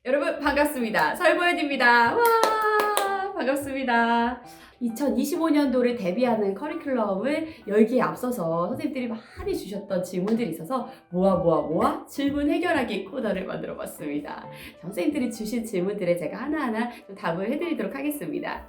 여러분 반갑습니다. 설보연입니다. 와 반갑습니다. 2025년도를 대비하는 커리큘럼을 열기에 앞서서 선생님들이 많이 주셨던 질문들이 있어서 모아 질문 해결하기 코너를 만들어 봤습니다. 선생님들이 주신 질문들에 제가 하나하나 좀 답을 해드리도록 하겠습니다.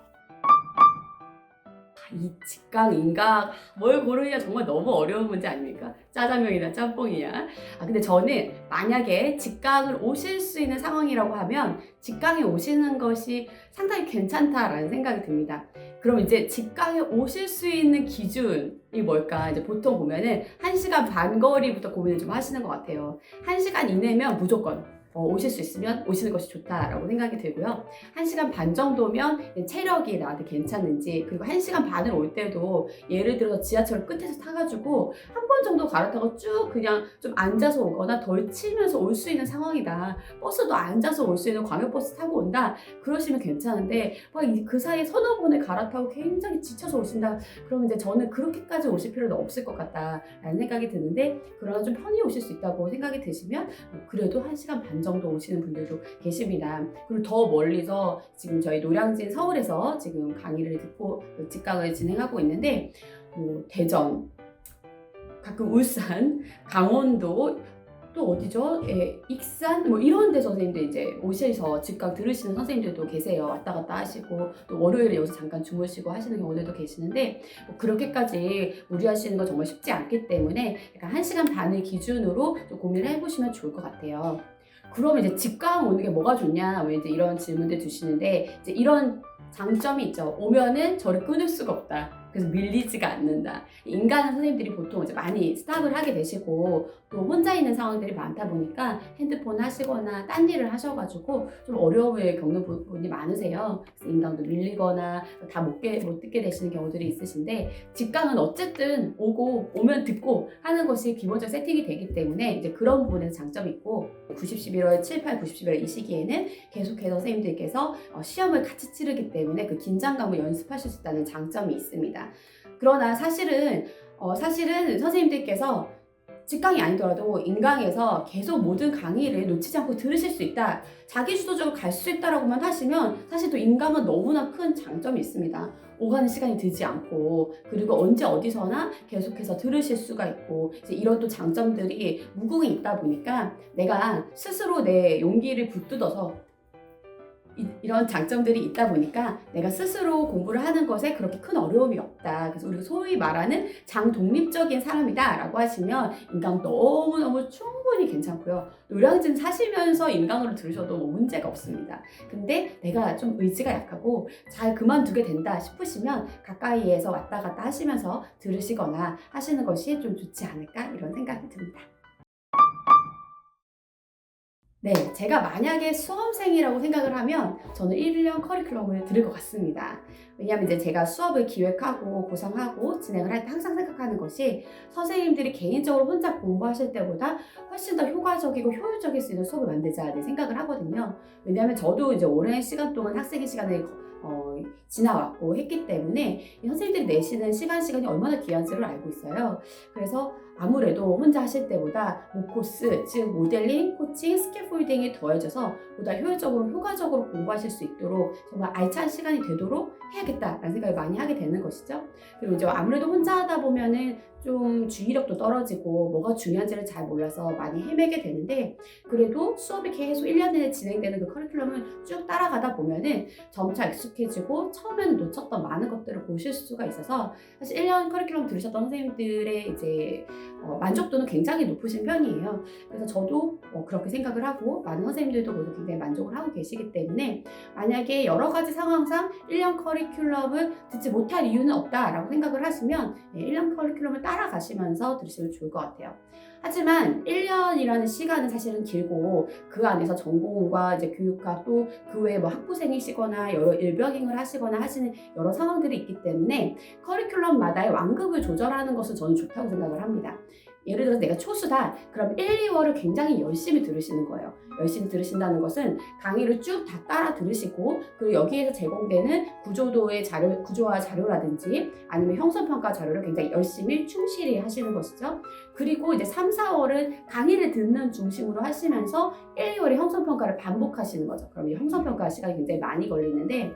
이 직강, 인강 뭘 고르냐 정말 너무 어려운 문제 아닙니까? 짜장면이나 짬뽕이냐. 근데 저는 만약에 직강을 오실 수 있는 상황이라고 하면 직강에 오시는 것이 상당히 괜찮다라는 생각이 듭니다. 그럼 이제 직강에 오실 수 있는 기준이 뭘까? 이제 보통 보면은 1시간 반 거리부터 고민을 좀 하시는 것 같아요. 1시간 이내면 무조건 오실 수 있으면 오시는 것이 좋다라고 생각이 들고요. 1시간 반 정도면 체력이 나한테 괜찮은지, 그리고 1시간 반을 올 때도 예를 들어서 지하철 끝에서 타가지고 한 번 정도 갈아타고 쭉 그냥 좀 앉아서 오거나 덜 치면서 올 수 있는 상황이다. 버스도 앉아서 올 수 있는 광역버스 타고 온다. 그러시면 괜찮은데 그 사이에 서너 번을 갈아타고 굉장히 지쳐서 오신다. 그러면 이제 저는 그렇게까지 오실 필요는 없을 것 같다라는 생각이 드는데, 그러나 좀 편히 오실 수 있다고 생각이 드시면 그래도 1시간 반 정도 오시는 분들도 계십니다. 그리고 더 멀리서 지금 저희 노량진 서울에서 지금 강의를 듣고 직강을 진행하고 있는데 대전, 가끔 울산, 강원도, 또 어디죠? 익산 이런 데 선생님들 이제 오셔서 직강 들으시는 선생님들도 계세요. 왔다 갔다 하시고 또 월요일에 여기서 잠깐 주무시고 하시는 경우들도 계시는데 그렇게까지 무리하시는 건 정말 쉽지 않기 때문에 약간 1시간 반을 기준으로 좀 고민을 해보시면 좋을 것 같아요. 그러면 이제 직강 오는 게 뭐가 좋냐? 왜 이제 이런 질문들 주시는데, 이제 이런 장점이 있죠. 오면은 저를 끊을 수가 없다. 그래서 밀리지가 않는다. 인간은 선생님들이 보통 이제 많이 스탑을 하게 되시고 또 혼자 있는 상황들이 많다 보니까 핸드폰 하시거나 딴 일을 하셔가지고 좀 어려움을 겪는 분이 많으세요. 그래서 인강도 밀리거나 다 못 듣게 되시는 경우들이 있으신데, 직강은 어쨌든 오면 듣고 하는 것이 기본적 세팅이 되기 때문에 이제 그런 부분에서 장점이 있고, 11월 7, 8, 11월 이 시기에는 계속해서 선생님들께서 시험을 같이 치르기 때문에 그 긴장감을 연습하실 수 있다는 장점이 있습니다. 그러나 사실은 선생님들께서 직강이 아니더라도 인강에서 계속 모든 강의를 놓치지 않고 들으실 수 있다, 자기주도적으로 갈 수 있다라고만 하시면 사실 또 인강은 너무나 큰 장점이 있습니다. 오가는 시간이 들지 않고, 그리고 언제 어디서나 계속해서 들으실 수가 있고, 이제 이런 또 장점들이 무궁히 있다 보니까 내가 스스로 내 용기를 붙들어서 이런 장점들이 있다 보니까 내가 스스로 공부를 하는 것에 그렇게 큰 어려움이 없다. 그래서 우리가 소위 말하는 장독립적인 사람이다 라고 하시면 인강 너무너무 충분히 괜찮고요. 노량진 사시면서 인강으로 들으셔도 문제가 없습니다. 근데 내가 좀 의지가 약하고 잘 그만두게 된다 싶으시면 가까이에서 왔다 갔다 하시면서 들으시거나 하시는 것이 좀 좋지 않을까, 이런 생각이 듭니다. 네, 제가 만약에 수험생이라고 생각을 하면 저는 1년 커리큘럼을 들을 것 같습니다. 왜냐하면 이제 제가 수업을 기획하고 구성하고 진행을 할 때 항상 생각하는 것이, 선생님들이 개인적으로 혼자 공부하실 때보다 훨씬 더 효과적이고 효율적일 수 있는 수업을 만들자는 생각을 하거든요. 왜냐하면 저도 이제 오랜 시간 동안 학생의 시간을 지나왔고 했기 때문에 이 선생님들이 내시는 시간이 얼마나 귀한지를 알고 있어요. 그래서 아무래도 혼자 하실 때보다 모코스, 즉 모델링, 코칭, 스캐폴딩이 더해져서 보다 효과적으로 공부하실 수 있도록 정말 알찬 시간이 되도록 해야겠다라는 생각을 많이 하게 되는 것이죠. 그리고 이제 아무래도 혼자 하다 보면은 좀 주의력도 떨어지고 뭐가 중요한지를 잘 몰라서 많이 헤매게 되는데, 그래도 수업이 계속 1년 내내 진행되는 그 커리큘럼을 쭉 따라가다 보면은 점차 익숙해지고 처음에는 놓쳤던 많은 것들을 보실 수가 있어서, 사실 1년 커리큘럼 들으셨던 선생님들의 이제 만족도는 굉장히 높으신 편이에요. 그래서 저도 그렇게 생각을 하고 많은 선생님들도 모두 굉장히 만족을 하고 계시기 때문에, 만약에 여러 가지 상황상 1년 커리큘럼을 듣지 못할 이유는 없다라고 생각을 하시면 1년 커리큘럼을 따라가시면서 들으시면 좋을 것 같아요. 하지만 1년이라는 시간은 사실은 길고, 그 안에서 전공과 이제 교육학, 또 그 외에 학부생이시거나 여러 일병행을 하시거나 하시는 여러 상황들이 있기 때문에 커리큘럼마다의 완급을 조절하는 것은 저는 좋다고 생각을 합니다. 예를 들어서 내가 초수다. 그럼 1, 2월을 굉장히 열심히 들으시는 거예요. 열심히 들으신다는 것은 강의를 쭉 다 따라 들으시고 그리고 여기에서 제공되는 구조도의 자료, 구조화 자료라든지 아니면 형성평가 자료를 굉장히 열심히 충실히 하시는 것이죠. 그리고 이제 3, 4월은 강의를 듣는 중심으로 하시면서 1, 2월에 형성평가를 반복하시는 거죠. 그럼 이 형성평가 시간이 굉장히 많이 걸리는데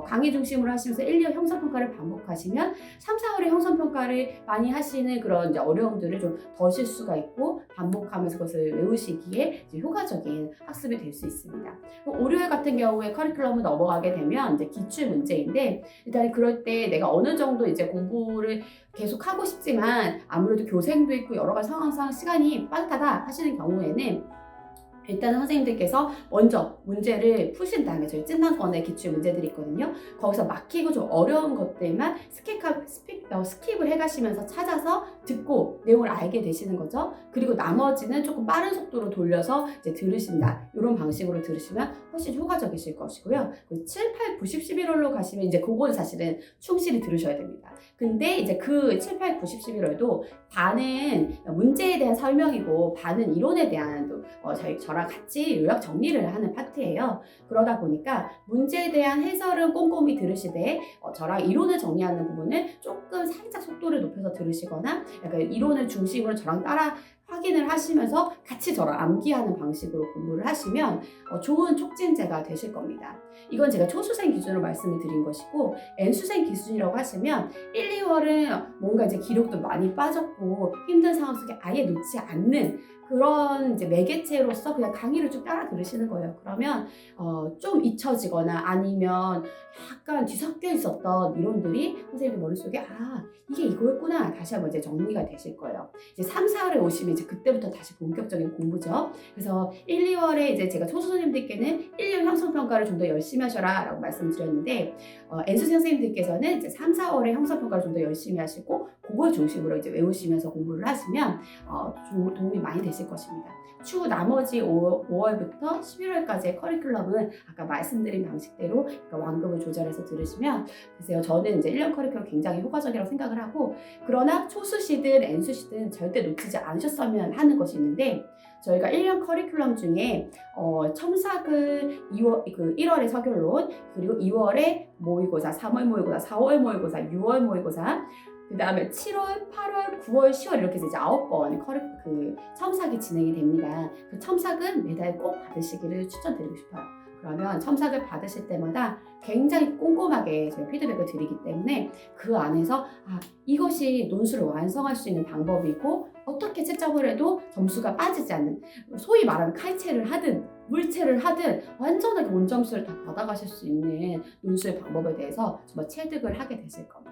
강의 중심으로 하시면서 1, 2월 형성평가를 반복하시면 3, 4월에 형성평가를 많이 하시는 그런 이제 어려움들을 좀 덜실 수가 있고 반복하면서 그것을 외우시기에 이제 효과적인 학습이 될 수 있습니다. 5, 6월 같은 경우에 커리큘럼을 넘어가게 되면 이제 기출 문제인데 일단 그럴 때 내가 어느 정도 이제 공부를 계속 하고 싶지만 아무래도 교생도 있고 여러 가지 상황상 시간이 빠듯하다 하시는 경우에는 일단은 선생님들께서 먼저 문제를 푸신 다음에 저희 찐단권의 기출 문제들이 있거든요. 거기서 막히고 좀 어려운 것들만 스킵을 해가시면서 찾아서 듣고 내용을 알게 되시는 거죠. 그리고 나머지는 조금 빠른 속도로 돌려서 이제 들으신다. 이런 방식으로 들으시면 훨씬 효과적이실 것이고요. 7, 8, 9, 10, 11월로 가시면 이제 그거는 사실은 충실히 들으셔야 됩니다. 근데 이제 그 7, 8, 9, 10, 11월도 반은 문제에 대한 설명이고 반은 이론에 대한 저랑 같이 요약 정리를 하는 파트예요. 그러다 보니까 문제에 대한 해설은 꼼꼼히 들으시되 저랑 이론을 정리하는 부분은 조금 살짝 속도를 높여서 들으시거나 약간 이론을 중심으로 저랑 따라 확인을 하시면서 같이 저랑 암기하는 방식으로 공부를 하시면 좋은 촉진제가 되실 겁니다. 이건 제가 초수생 기준으로 말씀을 드린 것이고 N수생 기준이라고 하시면 1, 2월은 뭔가 이제 기록도 많이 빠졌고 힘든 상황 속에 아예 놓지 않는 그런 이제 매개체로서 그냥 강의를 쭉 따라 들으시는 거예요. 그러면 좀 잊혀지거나 아니면 약간 뒤섞여 있었던 이론들이 선생님 머릿속에 이게 이거였구나 다시 한번 이제 정리가 되실 거예요. 이제 3, 4월에 오시면 이제 그때부터 다시 본격적인 공부죠. 그래서 1, 2월에 이제 제가 초수생님들께는 1년 형성평가를 좀 더 열심히 하셔라 라고 말씀드렸는데 N수생 선생님들께서는 이제 3, 4월에 형성평가를 좀 더 열심히 하시고 그걸 중심으로 이제 외우시면서 공부를 하시면 도움이 많이 되실 것입니다. 추후 나머지 5월부터 11월까지의 커리큘럼은 아까 말씀드린 방식대로 완급을 조절해서 들으시면 글쎄요 저는 이제 1년 커리큘럼 굉장히 효과적이라고 생각을 하고 그러나 초수시든 N수시든 절대 놓치지 않으셨으면 하는 것이 있는데 저희가 1년 커리큘럼 중에 첨삭을 1월에 서술론 그리고 2월에 모의고사, 3월 모의고사, 4월 모의고사, 6월 모의고사 그 다음에 7월, 8월, 9월, 10월 이렇게 해서 이제 9번 첨삭이 진행이 됩니다. 그 첨삭은 매달 꼭 받으시기를 추천드리고 싶어요. 그러면 첨삭을 받으실 때마다 굉장히 꼼꼼하게 저희 피드백을 드리기 때문에 그 안에서 이것이 논술을 완성할 수 있는 방법이고 어떻게 채점을 해도 점수가 빠지지 않는 소위 말하는 칼체를 하든 물체를 하든 완전하게 온점수를 다 받아가실 수 있는 논술 방법에 대해서 정말 체득을 하게 되실 겁니다.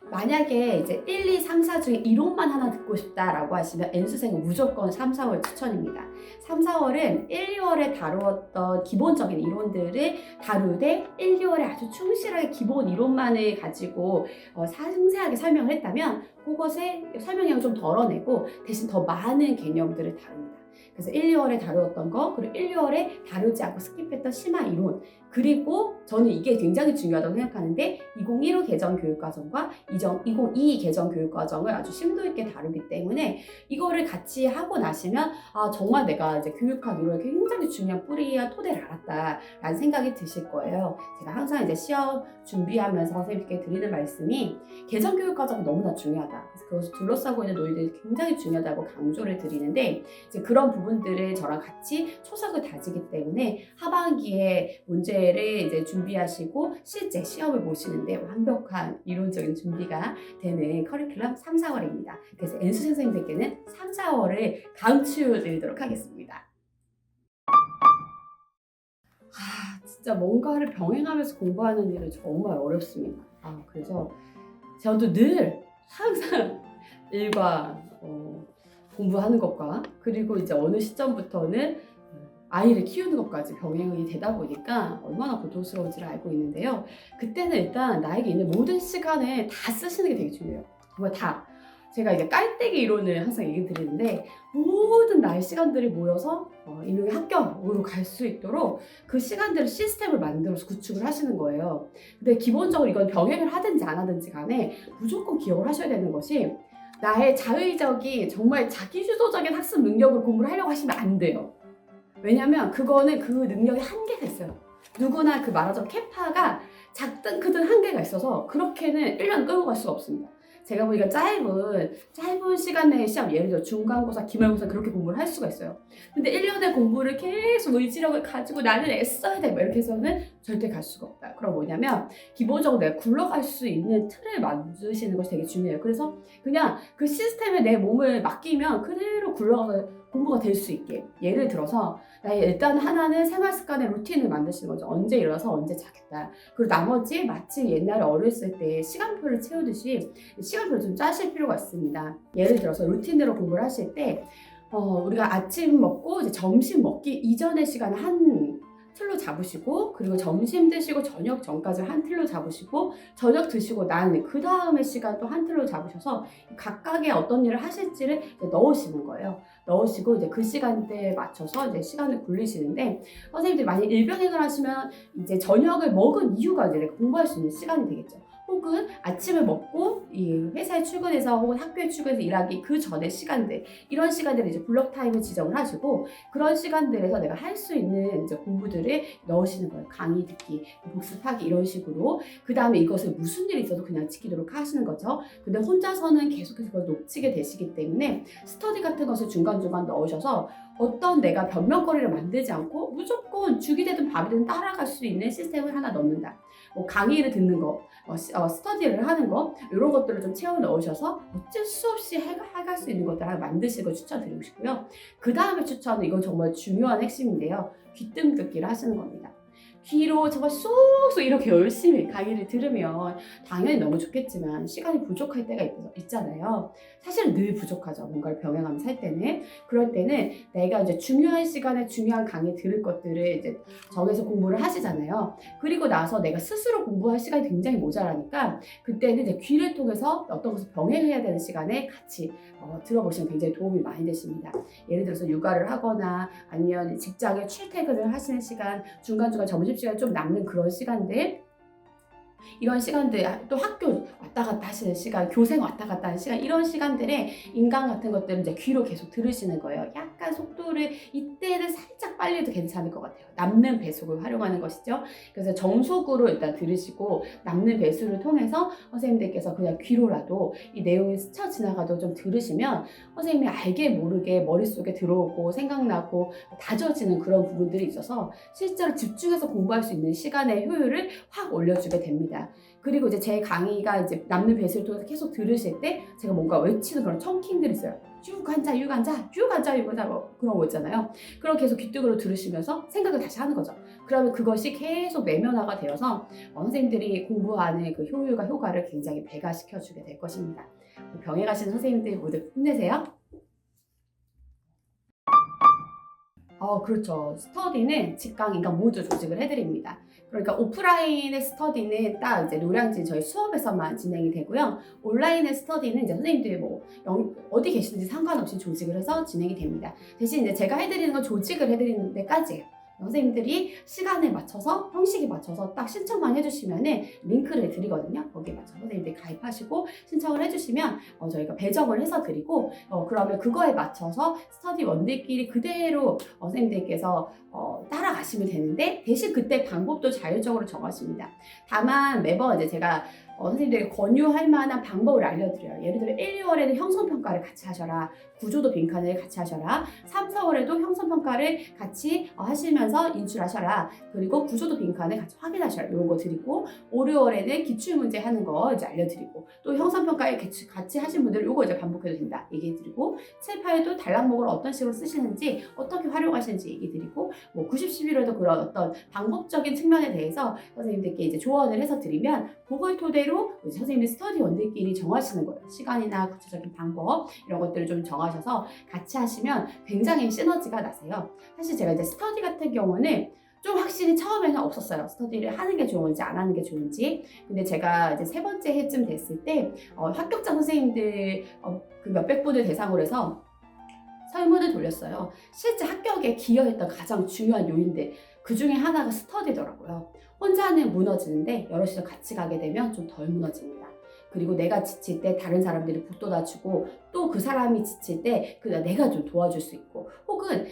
만약에 이제 1, 2, 3, 4 중에 이론만 하나 듣고 싶다라고 하시면 N수생은 무조건 3, 4월 추천입니다. 3, 4월은 1, 2월에 다루었던 기본적인 이론들을 다루되 1, 2월에 아주 충실하게 기본 이론만을 가지고 상세하게 설명을 했다면 그것의 설명량을 좀 덜어내고 대신 더 많은 개념들을 다룹니다. 그래서 1, 2월에 다루었던 거 그리고 1, 2월에 다루지 않고 스킵했던 심화 이론 그리고 저는 이게 굉장히 중요하다고 생각하는데 2015 개정 교육과정과 2022 개정 교육과정을 아주 심도 있게 다루기 때문에 이거를 같이 하고 나시면 정말 내가 이제 교육학 이론의 굉장히 중요한 뿌리와 토대를 알았다라는 생각이 드실 거예요. 제가 항상 이제 시험 준비하면서 선생님께 드리는 말씀이 개정 교육과정이 너무나 중요하다. 그래서 그것을 둘러싸고 있는 논의들이 굉장히 중요하다고 강조를 드리는데 이제 그런 부분들을 저랑 같이 초석을 다지기 때문에 하반기에 문제를 이제 준비하시고 실제 시험을 보시는데 완벽한 이론적인 준비가 되는 커리큘럼 3, 4월입니다. 그래서 N수 선생님들께는 3, 4월을 강추드리도록 하겠습니다. 진짜 뭔가를 병행하면서 공부하는 일은 정말 어렵습니다. 그래서 저도 늘 항상 일과 공부하는 것과 그리고 이제 어느 시점부터는 아이를 키우는 것까지 병행이 되다 보니까 얼마나 고통스러운지를 알고 있는데요. 그때는 일단 나에게 있는 모든 시간을 다 쓰시는 게 되게 중요해요. 정말 다. 제가 이제 깔때기 이론을 항상 얘기 드리는데 모든 나의 시간들이 모여서 이명의 합격으로 갈 수 있도록 그 시간들을 시스템을 만들어서 구축을 하시는 거예요. 근데 기본적으로 이건 병행을 하든지 안 하든지 간에 무조건 기억을 하셔야 되는 것이 나의 자의적인 정말 자기주도적인 학습 능력으로 공부를 하려고 하시면 안 돼요. 왜냐면 그거는 그 능력에 한계가 있어요. 누구나 그 말하자면 캐파가 작든 크든 한계가 있어서 그렇게는 1년 끌고 갈 수가 없습니다. 제가 보니까 짧은 시간 내에 시험, 예를 들어 중간고사, 기말고사 그렇게 공부를 할 수가 있어요. 근데 1년의 공부를 계속 의지력을 가지고 나는 애써야 돼 이렇게 해서는 절대 갈 수가 없다. 그럼 뭐냐면 기본적으로 내가 굴러갈 수 있는 틀을 만드시는 것이 되게 중요해요. 그래서 그냥 그 시스템에 내 몸을 맡기면 그대로 굴러가서 공부가 될 수 있게. 예를 들어서 나의 일단 하나는 생활 습관의 루틴을 만드시는 거죠. 언제 일어나서 언제 자겠다. 그리고 나머지 마치 옛날에 어렸을 때 시간표를 채우듯이 시간표를 좀 짜실 필요가 있습니다. 예를 들어서 루틴대로 공부를 하실 때 우리가 아침 먹고 이제 점심 먹기 이전의 시간을 한 틀로 잡으시고, 그리고 점심 드시고 저녁 전까지 한 틀로 잡으시고, 저녁 드시고 난 그 다음의 시간 또 한 틀로 잡으셔서 각각의 어떤 일을 하실지를 이제 넣으시는 거예요. 넣으시고 이제 그 시간대에 맞춰서 이제 시간을 굴리시는데, 선생님들이 만약 일병행을 하시면 이제 저녁을 먹은 이유가 이제 공부할 수 있는 시간이 되겠죠. 혹은 아침을 먹고 이 회사에 출근해서 혹은 학교에 출근해서 일하기 그 전의 시간들, 이런 시간들을 이제 블록 타임을 지정을 하시고, 그런 시간들에서 내가 할 수 있는 이제 공부들을 넣으시는 거예요. 강의 듣기, 복습하기 이런 식으로. 그 다음에 이것을 무슨 일이 있어도 그냥 지키도록 하시는 거죠. 근데 혼자서는 계속해서 그걸 놓치게 되시기 때문에 스터디 같은 것을 중간중간 넣으셔서 어떤 내가 변명거리를 만들지 않고 무조건 죽이 되든 밥이 되든 따라갈 수 있는 시스템을 하나 넣는다. 뭐 강의를 듣는 거, 스터디를 하는 거, 이런 것들을 좀 채워 넣으셔서 어쩔 수 없이 해갈 수 있는 것들 하나 만드시는 걸 추천드리고 싶고요. 그 다음에 추천은, 이건 정말 중요한 핵심인데요. 귀등 듣기를 하시는 겁니다. 귀로 정말 쏙쏙 이렇게 열심히 강의를 들으면 당연히 너무 좋겠지만 시간이 부족할 때가 있잖아요. 사실 늘 부족하죠. 뭔가를 병행하면서 할 때는. 그럴 때는 내가 이제 중요한 시간에 중요한 강의 들을 것들을 이제 정해서 공부를 하시잖아요. 그리고 나서 내가 스스로 공부할 시간이 굉장히 모자라니까 그때는 이제 귀를 통해서 어떤 것을 병행해야 되는 시간에 같이 들어보시면 굉장히 도움이 많이 되십니다. 예를 들어서 육아를 하거나 아니면 직장에 출퇴근을 하시는 시간, 중간중간 점심시간 좀 남는 그런 시간들, 이런 시간들, 또 학교 왔다 갔다 하시는 시간, 교생 왔다 갔다 하는 시간, 이런 시간들에 인강 같은 것들은 이제 귀로 계속 들으시는 거예요. 약간 속도를 이때는 살짝 빨리 해도 괜찮을 것 같아요. 남는 배속을 활용하는 것이죠. 그래서 정속으로 일단 들으시고 남는 배수를 통해서 선생님들께서 그냥 귀로라도 이 내용이 스쳐 지나가도 좀 들으시면 선생님이 알게 모르게 머릿속에 들어오고 생각나고 다져지는 그런 부분들이 있어서 실제로 집중해서 공부할 수 있는 시간의 효율을 확 올려주게 됩니다. 그리고 이제 제 강의가 이제 남는 배수를 통해서 계속 들으실 때 제가 뭔가 외치는 그런 청킹들이 있어요. 유관자, 유관자, 유관자, 유관자, 뭐 그런 거 있잖아요. 그럼 계속 귀등으로 들으시면서 생각을 다시 하는 거죠. 그러면 그것이 계속 내면화가 되어서 선생님들이 공부하는 그 효율과 효과를 굉장히 배가시켜주게 될 것입니다. 병에 가시는 선생님들 모두 힘내세요. 그렇죠. 스터디는 직강, 인강 모두 조직을 해드립니다. 그러니까 오프라인의 스터디는 딱 이제 노량진 저희 수업에서만 진행이 되고요. 온라인의 스터디는 이제 선생님들이 뭐 어디 계시는지 상관없이 조직을 해서 진행이 됩니다. 대신 이제 제가 해드리는 건 조직을 해드리는 데까지예요. 선생님들이 시간에 맞춰서, 형식에 맞춰서 딱 신청만 해주시면은 링크를 드리거든요. 거기에 맞춰서 선생님들이 가입하시고 신청을 해주시면 저희가 배정을 해서 드리고, 그러면 그거에 맞춰서 스터디 원들끼리 그대로 선생님들께서 따라가시면 되는데, 대신 그때 방법도 자율적으로 정하십니다. 다만 매번 이제 제가 선생님들에게 권유할 만한 방법을 알려드려요. 예를 들어 1, 2월에는 형성평가를 같이 하셔라. 구조도 빈칸을 같이 하셔라. 3, 4월에도 형성평가를 같이 하시면서 인출하셔라. 그리고 구조도 빈칸을 같이 확인하셔라. 이런 거 드리고, 5, 6월에는 기출문제 하는 거 이제 알려드리고, 또 형성평가에 같이 하신 분들 이거 이제 반복해도 된다 얘기해드리고, 7, 8에도 단락목을 어떤 식으로 쓰시는지, 어떻게 활용하시는지 얘기해드리고, 뭐 90, 11월에도 그런 어떤 방법적인 측면에 대해서 선생님들께 이제 조언을 해서 드리면, 그걸 토대로 선생님의 스터디 원들끼리 정하시는 거예요. 시간이나 구체적인 방법 이런 것들을 좀 정하셔서 같이 하시면 굉장히 시너지가 나세요. 사실 제가 이제 스터디 같은 경우는 좀 확실히 처음에는 없었어요. 스터디를 하는 게 좋은지 안 하는 게 좋은지. 근데 제가 이제 3번째 해쯤 됐을 때 합격자 선생님들 그 몇백 분을 대상으로 해서 설문을 돌렸어요. 실제 합격에 기여했던 가장 중요한 요인들, 그 중에 하나가 스터디더라고요. 혼자는 무너지는데 여럿이서 같이 가게 되면 좀 덜 무너집니다. 그리고 내가 지칠 때 다른 사람들이 북돋아주고 또 그 사람이 지칠 때 내가 좀 도와줄 수 있고 혹은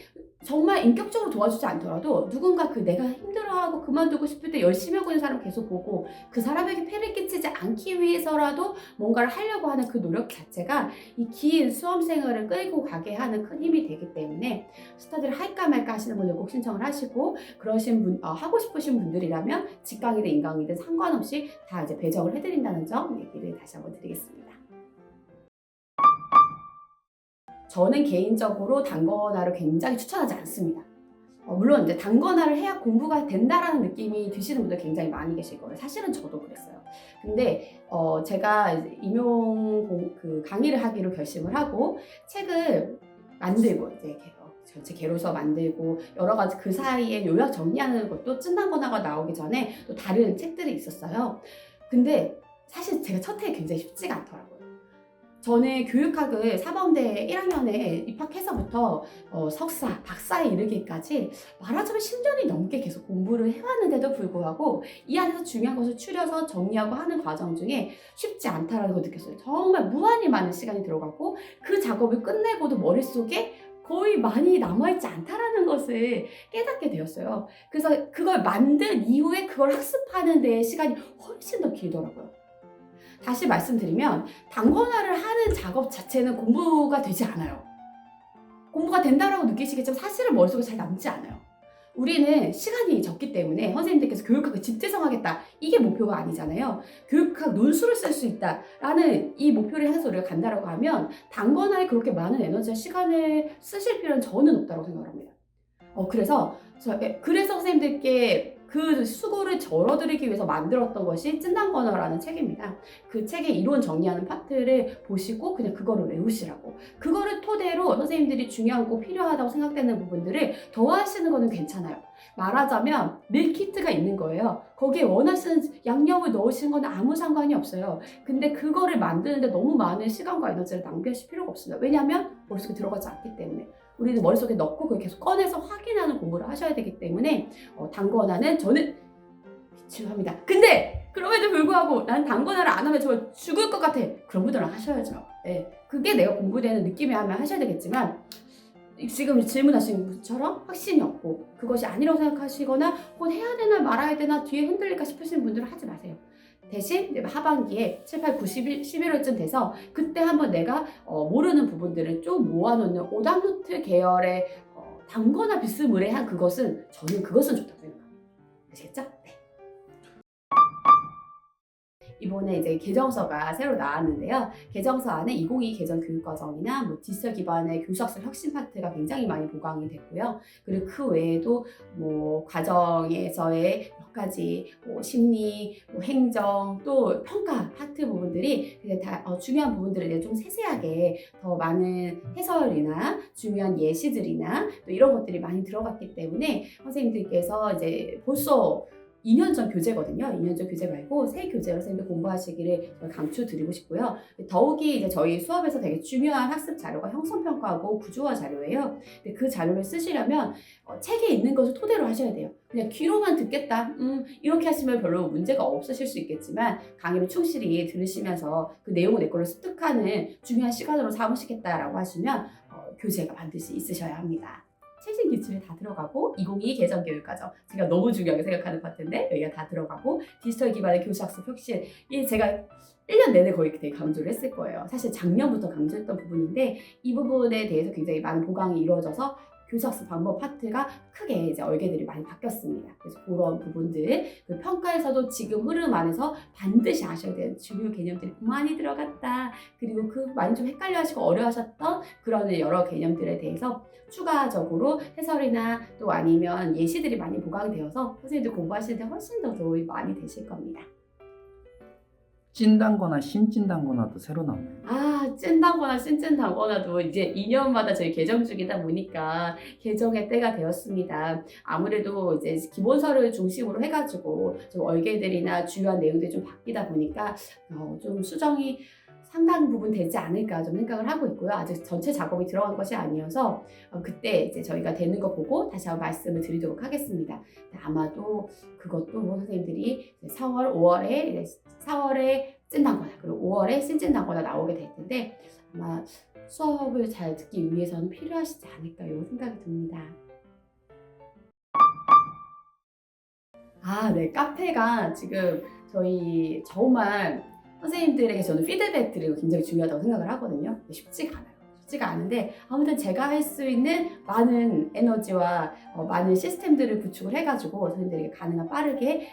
정말 인격적으로 도와주지 않더라도 누군가 내가 힘들어하고 그만두고 싶을 때 열심히 하고 있는 사람 계속 보고 그 사람에게 폐를 끼치지 않기 위해서라도 뭔가를 하려고 하는 그 노력 자체가 이 긴 수험 생활을 끌고 가게 하는 큰 힘이 되기 때문에 스터디를 할까 말까 하시는 분들 꼭 신청을 하시고 그러신 분 하고 싶으신 분들이라면 직강이든 인강이든 상관없이 다 이제 배정을 해드린다는 점 얘기를 다시 한번 드리겠습니다. 저는 개인적으로 단권화를 굉장히 추천하지 않습니다. 물론 이제 단권화를 해야 공부가 된다라는 느낌이 드시는 분들 굉장히 많이 계실 거예요. 사실은 저도 그랬어요. 근데 제가 임용 강의를 하기로 결심을 하고 책을 만들고 이제 전체 개로서 만들고 여러 가지 그 사이에 요약 정리하는 것도 찐단권화가 나오기 전에 또 다른 책들이 있었어요. 근데 사실 제가 첫 해에 굉장히 쉽지가 않더라고요. 저는 교육학을 사범대 1학년에 입학해서부터 석사, 박사에 이르기까지 말하자면 10년이 넘게 계속 공부를 해왔는데도 불구하고 이 안에서 중요한 것을 추려서 정리하고 하는 과정 중에 쉽지 않다라는 걸 느꼈어요. 정말 무한히 많은 시간이 들어가고 그 작업을 끝내고도 머릿속에 거의 많이 남아있지 않다라는 것을 깨닫게 되었어요. 그래서 그걸 만든 이후에 그걸 학습하는 데 시간이 훨씬 더 길더라고요. 다시 말씀드리면 단권화를 하는 작업 자체는 공부가 되지 않아요. 공부가 된다라고 느끼시겠지만 사실은 머릿속에 잘 남지 않아요. 우리는 시간이 적기 때문에 선생님들께서 교육학을 집대성하겠다 이게 목표가 아니잖아요. 교육학 논술을 쓸 수 있다라는 이 목표를 향해서 우리가 간다라고 하면 단권화에 그렇게 많은 에너지와 시간을 쓰실 필요는 저는 없다고 생각을 합니다. 그래서 선생님들께 그 수고를 덜어드리기 위해서 만들었던 것이 찐단권화라는 책입니다. 그 책의 이론 정리하는 파트를 보시고 그냥 그거를 외우시라고. 그거를 토대로 선생님들이 중요하고 필요하다고 생각되는 부분들을 더하시는 거는 괜찮아요. 말하자면 밀키트가 있는 거예요. 거기에 원하시는 양념을 넣으시는 건 아무 상관이 없어요. 근데 그거를 만드는데 너무 많은 시간과 에너지를 낭비하실 필요가 없습니다. 왜냐하면 머릿속에 들어가지 않기 때문에. 우리는 머릿속에 넣고 그걸 계속 꺼내서 확인하는 공부를 하셔야 되기 때문에 단권화는 저는 비추합니다. 근데 그럼에도 불구하고 난 단권화를 안 하면 정말 죽을 것 같아. 그런 분들은 하셔야죠. 네. 그게 내가 공부되는 느낌이 하면 하셔야 되겠지만 지금 질문하신 분처럼 확신이 없고 그것이 아니라고 생각하시거나 혹은 해야 되나 말아야 되나 뒤에 흔들릴까 싶으신 분들은 하지 마세요. 대신 하반기에 7, 8, 9, 11월쯤 돼서 그때 한번 내가 모르는 부분들을 좀 모아놓는 오답노트 계열의 단권화 비스무리한 그것은 저는 그것은 좋다고 생각합니다. 아시겠죠? 네. 이번에 이제 개정서가 새로 나왔는데요. 개정서 안에 2022 개정 교육과정이나 디지털 기반의 교수학습 혁신 파트가 굉장히 많이 보강이 됐고요. 그리고 그 외에도 과정에서의 몇 가지 심리, 행정, 또 평가 파트 부분들이 다 중요한 부분들에 대해 좀 세세하게 더 많은 해설이나 중요한 예시들이나 또 이런 것들이 많이 들어갔기 때문에 선생님들께서 이제 벌써 2년 전 교재거든요. 2년 전 교재 말고 새 교재로 선생님들 공부하시기를 강추드리고 싶고요. 더욱이 이제 저희 수업에서 되게 중요한 학습 자료가 형성평가하고 구조화 자료예요. 근데 그 자료를 쓰시려면 책에 있는 것을 토대로 하셔야 돼요. 그냥 귀로만 듣겠다. 이렇게 하시면 별로 문제가 없으실 수 있겠지만 강의를 충실히 들으시면서 그 내용을 내 걸로 습득하는 중요한 시간으로 삼으시겠다라고 하시면 교재가 반드시 있으셔야 합니다. 최신 기출이 다 들어가고 2022 개정 교육과정 제가 너무 중요하게 생각하는 파트인데 여기가 다 들어가고 디지털 기반의 교수학습 혁신 이 제가 1년 내내 거의 되게 강조를 했을 거예요. 사실 작년부터 강조했던 부분인데 이 부분에 대해서 굉장히 많은 보강이 이루어져서 교수학습 방법 파트가 크게 이제 얼개들이 많이 바뀌었습니다. 그래서 그런 부분들, 그 평가에서도 지금 흐름 안에서 반드시 아셔야 되는 중요 개념들이 많이 들어갔다. 그리고 그 많이 좀 헷갈려하시고 어려워하셨던 그런 여러 개념들에 대해서 추가적으로 해설이나 또 아니면 예시들이 많이 보강이 되어서 선생님들 공부하시는데 훨씬 더 도움이 많이 되실 겁니다. 찐단거나 신찐단거나도 새로 나오나요? 찐단거나 신찐단거나도 이제 2년마다 저희 개정 중이다 보니까 개정의 때가 되었습니다. 아무래도 이제 기본서를 중심으로 해가지고 좀 얼개들이나 주요한 내용들이 좀 바뀌다 보니까 좀 수정이 상당 부분 되지 않을까 좀 생각을 하고 있고요. 아직 전체 작업이 들어간 것이 아니어서 그때 이제 저희가 되는 거 보고 다시 한번 말씀을 드리도록 하겠습니다. 아마도 그것도 선생님들이 4월, 5월에 찐당거나 그리고 5월에 신찐당거나 나오게 될 텐데 아마 수업을 잘 듣기 위해서는 필요하시지 않을까 이런 생각이 듭니다. 네. 카페가 지금 저희 정말 선생님들에게 저는 피드백 드리고 굉장히 중요하다고 생각을 하거든요. 근데 쉽지가 않아요. 쉽지가 않은데 아무튼 제가 할 수 있는 많은 에너지와 많은 시스템들을 구축을 해가지고 선생님들에게 가능한 빠르게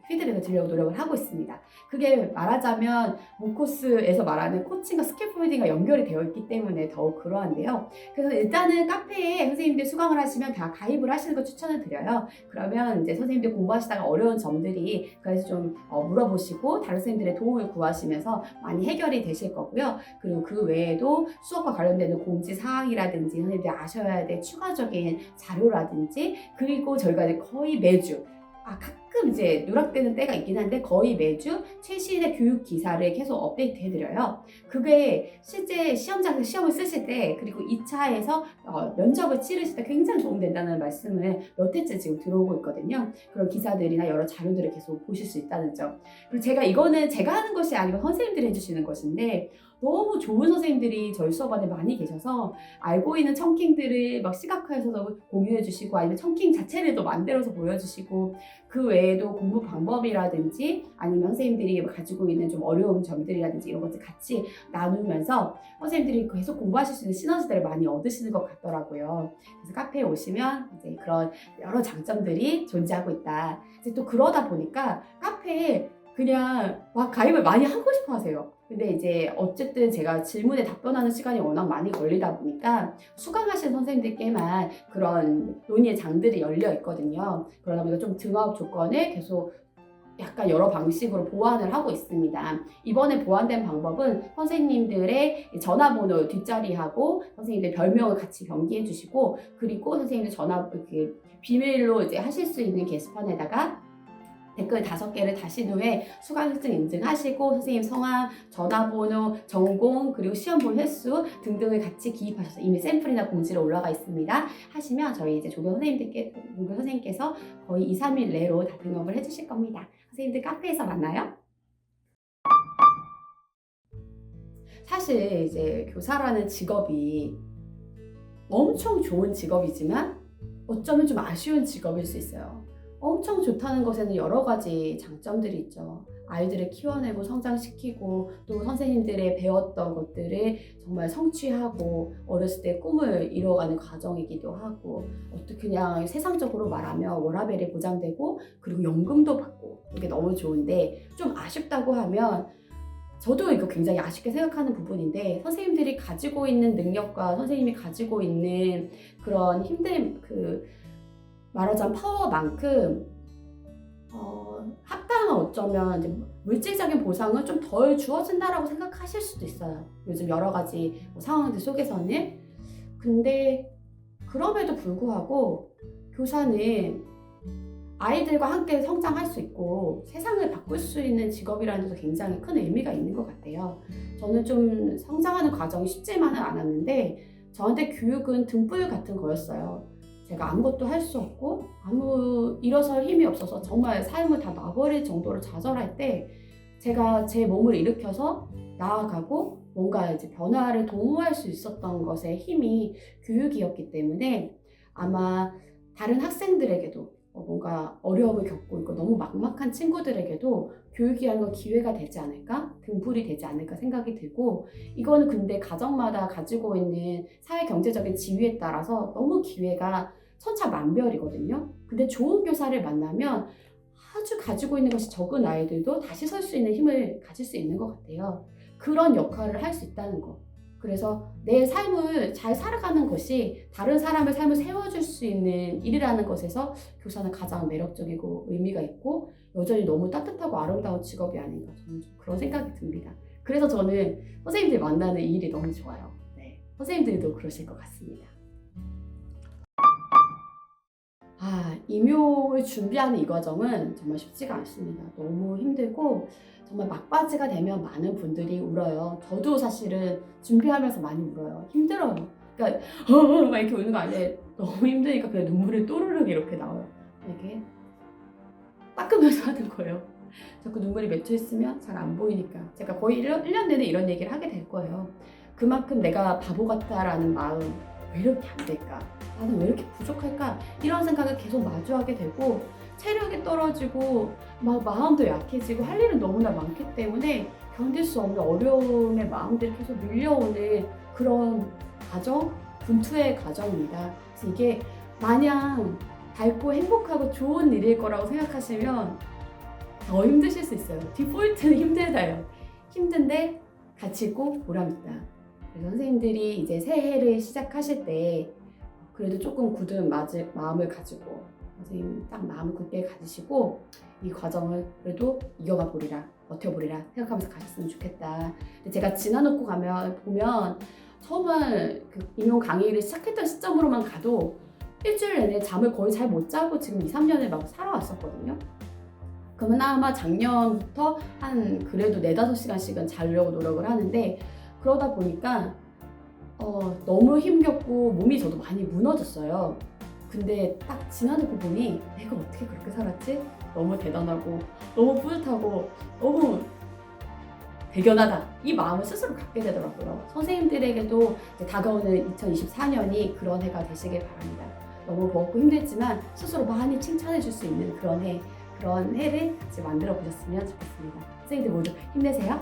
피드백을 드리려고 노력을 하고 있습니다. 그게 말하자면 모코스에서 말하는 코칭과 스캐폴딩과 연결이 되어 있기 때문에 더욱 그러한데요. 그래서 일단은 카페에 선생님들 수강을 하시면 다 가입을 하시는 걸 추천을 드려요. 그러면 이제 선생님들 공부하시다가 어려운 점들이 그래서 좀 물어보시고 다른 선생님들의 도움을 구하시면서 많이 해결이 되실 거고요. 그리고 그 외에도 수업과 관련되는 공지사항이라든지 선생님들이 아셔야 될 추가적인 자료라든지 그리고 저희가 이제 거의 매주 가끔 이제 누락되는 때가 있긴 한데 거의 매주 최신의 교육 기사를 계속 업데이트 해드려요. 그게 실제 시험장에서 시험을 쓰실 때 그리고 2차에서 면접을 치르실 때 굉장히 도움된다는 말씀을 몇 해째 지금 들어오고 있거든요. 그런 기사들이나 여러 자료들을 계속 보실 수 있다는 점. 그리고 이거는 제가 하는 것이 아니고 선생님들이 해주시는 것인데 너무 좋은 선생님들이 저희 수업안에 많이 계셔서 알고 있는 청킹들을 막 시각화해서 공유해 주시고 아니면 청킹 자체를 또 만들어서 보여주시고 그 외에도 공부 방법이라든지 아니면 선생님들이 가지고 있는 좀 어려운 점들이라든지 이런 것들 같이 나누면서 선생님들이 계속 공부하실 수 있는 시너지들을 많이 얻으시는 것 같더라고요. 그래서 카페에 오시면 이제 그런 여러 장점들이 존재하고 있다. 이제 또 그러다 보니까 카페에 그냥 막 가입을 많이 하고 싶어 하세요. 근데 이제 어쨌든 제가 질문에 답변하는 시간이 워낙 많이 걸리다 보니까 수강하신 선생님들께만 그런 논의의 장들이 열려 있거든요. 그러다 보니까 좀 등업 조건을 계속 약간 여러 방식으로 보완을 하고 있습니다. 이번에 보완된 방법은 선생님들의 전화번호 뒷자리하고 선생님들 별명을 같이 병기해 주시고 그리고 선생님들 비밀로 이제 하실 수 있는 게시판에다가 댓글 5개를 다신 후에 수강일증 인증하시고 선생님 성함, 전화번호, 전공, 그리고 시험 볼 횟수 등등을 같이 기입하셔서 이미 샘플이나 공지로 올라가 있습니다. 하시면 저희 이제 조교 선생님께서 거의 2, 3일 내로 다 등록을 해주실 겁니다. 선생님들 카페에서 만나요. 사실 이제 교사라는 직업이 엄청 좋은 직업이지만 어쩌면 좀 아쉬운 직업일 수 있어요. 엄청 좋다는 것에는 여러 가지 장점들이 있죠. 아이들을 키워내고 성장시키고 또 선생님들의 배웠던 것들을 정말 성취하고 어렸을 때 꿈을 이뤄가는 과정이기도 하고 그냥 세상적으로 말하면 워라밸이 보장되고 그리고 연금도 받고 이게 너무 좋은데 좀 아쉽다고 하면 저도 이거 굉장히 아쉽게 생각하는 부분인데 선생님들이 가지고 있는 능력과 선생님이 가지고 있는 그런 말하자면 파워만큼 합당한 어쩌면 이제 물질적인 보상은 좀 덜 주어진다라고 생각하실 수도 있어요. 요즘 여러 가지 상황들 속에서는. 근데 그럼에도 불구하고 교사는 아이들과 함께 성장할 수 있고 세상을 바꿀 수 있는 직업이라는 데도 굉장히 큰 의미가 있는 것 같아요. 저는 좀 성장하는 과정이 쉽지만은 않았는데 저한테 교육은 등불 같은 거였어요. 제가 아무것도 할 수 없고 일어설 힘이 없어서 정말 삶을 다 놔버릴 정도로 좌절할 때 제가 제 몸을 일으켜서 나아가고 뭔가 이제 변화를 도모할 수 있었던 것의 힘이 교육이었기 때문에 아마 다른 학생들에게도 뭔가 어려움을 겪고 있고 너무 막막한 친구들에게도 교육이라는 건 기회가 되지 않을까? 등불이 되지 않을까 생각이 들고 이거는 근데 가정마다 가지고 있는 사회 경제적인 지위에 따라서 너무 기회가 천차만별이거든요. 근데 좋은 교사를 만나면 아주 가지고 있는 것이 적은 아이들도 다시 설 수 있는 힘을 가질 수 있는 것 같아요. 그런 역할을 할 수 있다는 거. 그래서 내 삶을 잘 살아가는 것이 다른 사람의 삶을 세워줄 수 있는 일이라는 것에서 교사는 가장 매력적이고 의미가 있고 여전히 너무 따뜻하고 아름다운 직업이 아닌가 저는 좀 그런 생각이 듭니다. 그래서 저는 선생님들 만나는 이 일이 너무 좋아요. 네, 선생님들도 그러실 것 같습니다. 임용을 준비하는 이 과정은 정말 쉽지가 않습니다. 너무 힘들고 정말 막바지가 되면 많은 분들이 울어요. 저도 사실은 준비하면서 많이 울어요. 힘들어요. 그러니까 막 이렇게 우는 거 아니에요. 너무 힘드니까 그냥 눈물이 또르륵 이렇게 나와요. 이렇게 닦으면서 하는 거예요. 자꾸 눈물이 맺혀 있으면 잘 안 보이니까 제가 거의 1년 내내 이런 얘기를 하게 될 거예요. 그만큼 내가 바보 같다라는 마음, 왜 이렇게 안 될까? 나는 왜 이렇게 부족할까? 이런 생각을 계속 마주하게 되고 체력이 떨어지고 막 마음도 약해지고 할 일은 너무나 많기 때문에 견딜 수 없는 어려움의 마음들이 계속 밀려오는 그런 과정, 분투의 과정입니다. 그래서 이게 마냥 밝고 행복하고 좋은 일일 거라고 생각하시면 더 힘드실 수 있어요. 디폴트는 힘들다요. 힘든데 가치 있고 보람있다. 그래서 선생님들이 이제 새해를 시작하실 때 그래도 조금 굳은 마음을 가지고 선생님 딱 마음을 굳게 가지시고 이 과정을 그래도 이겨가 보리라, 버텨보리라 생각하면서 가셨으면 좋겠다. 근데 제가 지나놓고 보면 처음에 그 임용 강의를 시작했던 시점으로만 가도 일주일 내내 잠을 거의 잘 못 자고 지금 2, 3년을 막 살아왔었거든요. 그러면 아마 작년부터 한 그래도 4, 5시간씩은 자려고 노력을 하는데 그러다 보니까 너무 힘겹고 몸이 저도 많이 무너졌어요. 근데 딱 지나놓고 보니 내가 어떻게 그렇게 살았지? 너무 대단하고 너무 뿌듯하고 너무 대견하다 이 마음을 스스로 갖게 되더라고요. 선생님들에게도 이제 다가오는 2024년이 그런 해가 되시길 바랍니다. 너무 버겁고 힘들지만 스스로 많이 칭찬해 줄 수 있는 그런 해를 같이 만들어 보셨으면 좋겠습니다. 선생님들 모두 힘내세요.